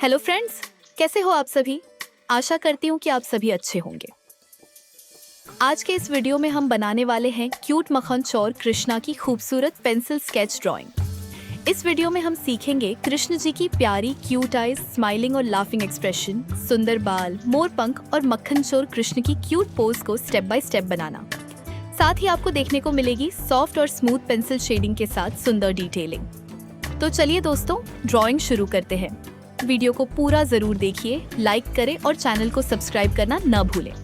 Hello friends, कैसे हो आप सभी। आशा करती हूँ कि आप सभी अच्छे होंगे। आज के इस वीडियो में हम बनाने वाले हैं क्यूट मक्खन और कृष्णा की खूबसूरत पेंसिल स्केच ड्राइंग। इस वीडियो में हम सीखेंगे कृष्ण जी की प्यारी क्यूट आईज, स्माइलिंग और लाफिंग एक्सप्रेशन, सुंदर बाल, मोर पंख और मक्खन चोर कृष्ण की क्यूट पोज को स्टेप बाय स्टेप बनाना। साथ ही आपको देखने को मिलेगी सॉफ्ट और स्मूथ पेंसिल शेडिंग के साथ सुंदर डिटेलिंग। तो चलिए दोस्तों, ड्राइंग शुरू करते हैं। वीडियो को पूरा जरूर देखिए, लाइक करें और चैनल को सब्सक्राइब करना न भूलें।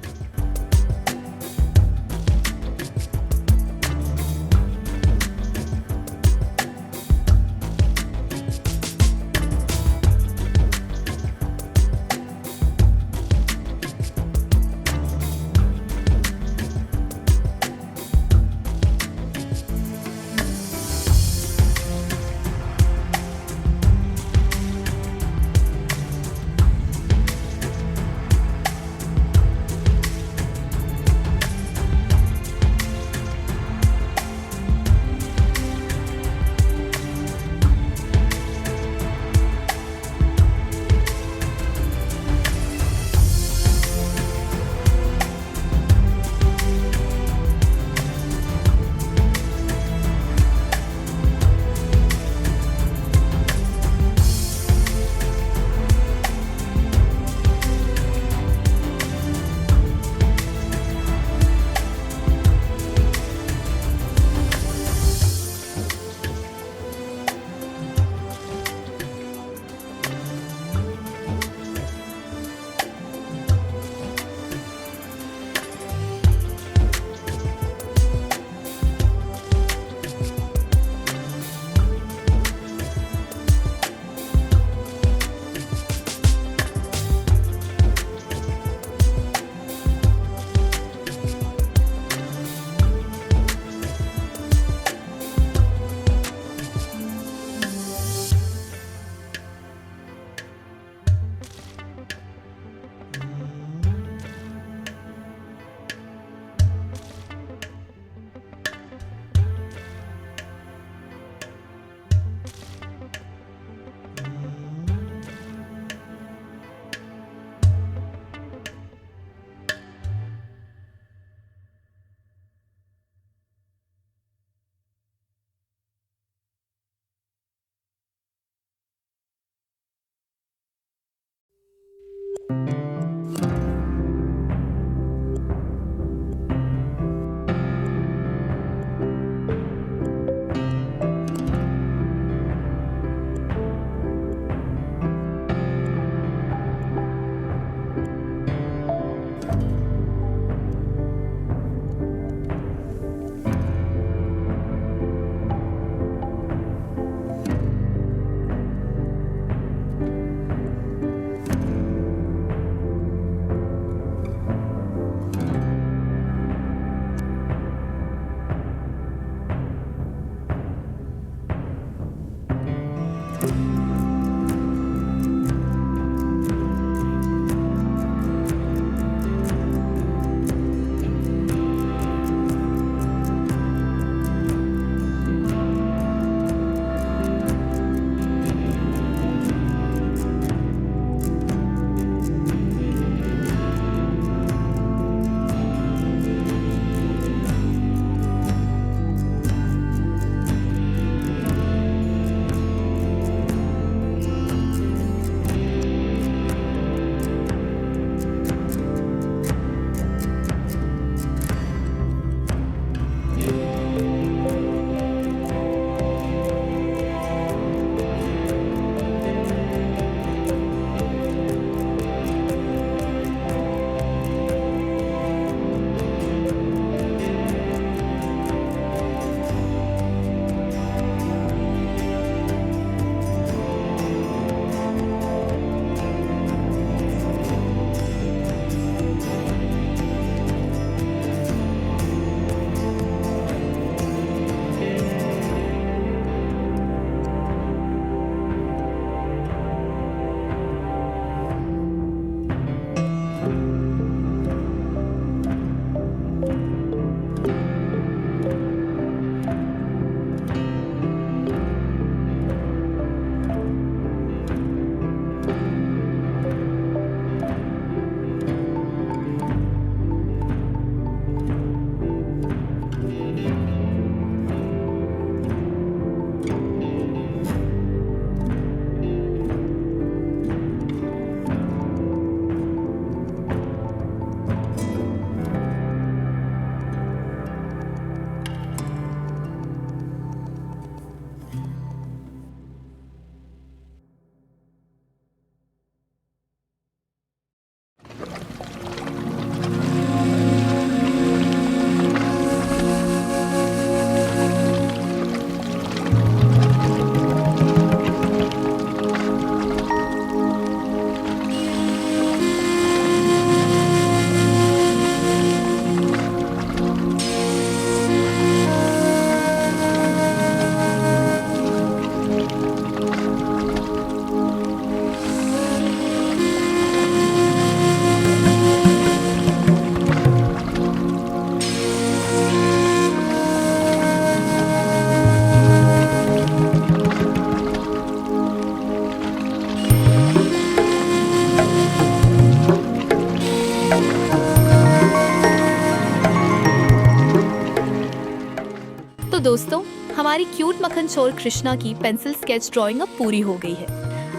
तो दोस्तों, हमारी क्यूट मक्खन चोर कृष्णा की पेंसिल स्केच ड्राइंग अब पूरी हो गई है।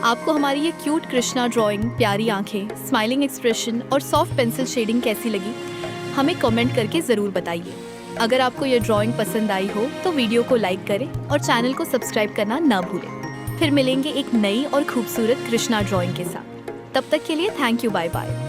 आपको हमारी ये क्यूट कृष्णा ड्राइंग, प्यारी आंखें, स्माइलिंग एक्सप्रेशन और सॉफ्ट पेंसिल शेडिंग कैसी लगी? हमें कमेंट करके ज़रूर बताइए। अगर आपको ये ड्राइंग पसंद आई हो तो वीडियो को लाइक करें और चैनल को सब्सक्राइब करना ना भूलें। फिर मिलेंगे एक नई और खूबसूरत कृष्णा ड्राइंग के साथ। तब तक के लिए थैंक यू, बाय बाय।